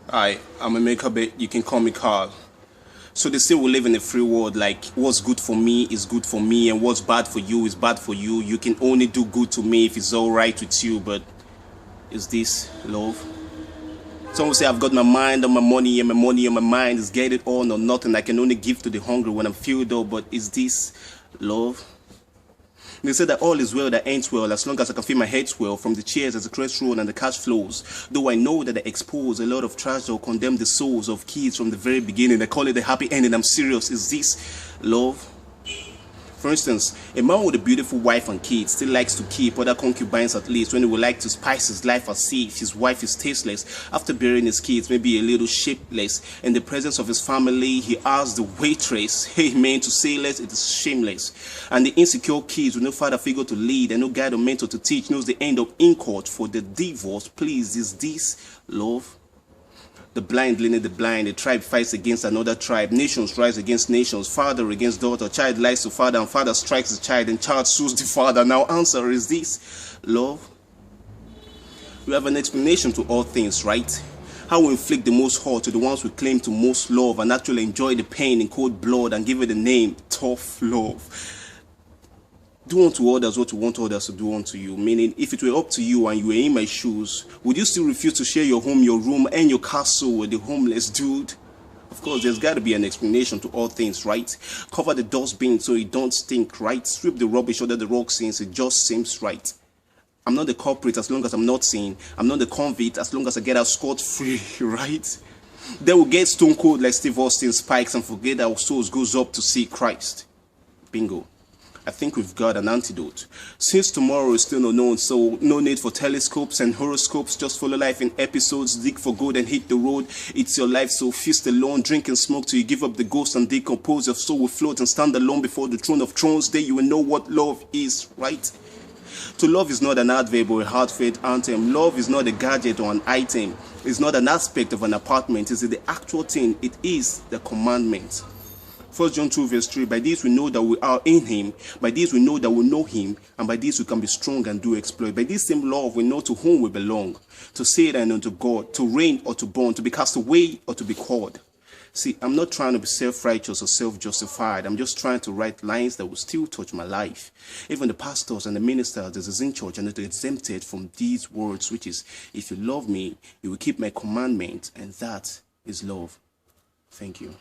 Hi, I'm a maker, but you can call me Carl. So they say we live in a free world, like what's good for me is good for me, and what's bad for you is bad for you. You can only do good to me if it's alright with you, but is this love? Some will say I've got my mind on my money, and my money on my mind is get it all or nothing. I can only give to the hungry when I'm filled up, but is this love? They say that all is well that ends well as long as I can feel my head swell from the chairs as the crest roll and the cash flows. Though I know that I expose a lot of trash that will condemn the souls of kids from the very beginning. I call it a happy ending. I'm serious. Is this love? For instance, a man with a beautiful wife and kids still likes to keep other concubines at least when he would like to spice his life as if his wife is tasteless. After burying his kids, maybe a little shapeless. In the presence of his family, he asks the waitress, hey man, to say less, it is shameless. And the insecure kids with no father figure to lead and no guide or mentor to teach knows the end up in court for the divorce. Please, is this love? The blind leading the blind, a tribe fights against another tribe, nations rise against nations, father against daughter, child lies to father, and father strikes the child, and child sues the father. Now answer, is this love? We have an explanation to all things, right? How we inflict the most hurt to the ones we claim to most love and actually enjoy the pain in cold blood and give it a name, tough love. Do unto others what you want others to do unto you. Meaning, if it were up to you and you were in my shoes, would you still refuse to share your home, your room, and your castle with the homeless dude? Of course, there's got to be an explanation to all things, right? Cover the dustbin so it don't stink, right? Sweep the rubbish under the rug since it just seems right. I'm not the culprit as long as I'm not seen. I'm not the convict as long as I get out scot-free, right? They will get stone cold like Steve Austin spikes and forget our souls goes up to see Christ. Bingo. I think we've got an antidote. Since tomorrow is still unknown, so no need for telescopes and horoscopes. Just follow life in episodes, dig for gold and hit the road. It's your life, so feast alone, drink and smoke till you give up the ghost and decompose. Your soul will float and stand alone before the throne of thrones. There you will know what love is, right? To love is not an adverb or a heartfelt anthem. Love is not a gadget or an item. It's not an aspect of an apartment. It's the actual thing. It is the commandment. 1 John 2 verse 3, by this we know that we are in him, by this we know that we know him, and by this we can be strong and do exploit. By this same love we know to whom we belong, to Satan and unto God, to reign or to burn, to be cast away or to be called. See, I'm not trying to be self-righteous or self-justified. I'm just trying to write lines that will still touch my life. Even the pastors and the ministers that is in church are not exempted from these words, which is, if you love me, you will keep my commandment, and that is love. Thank you.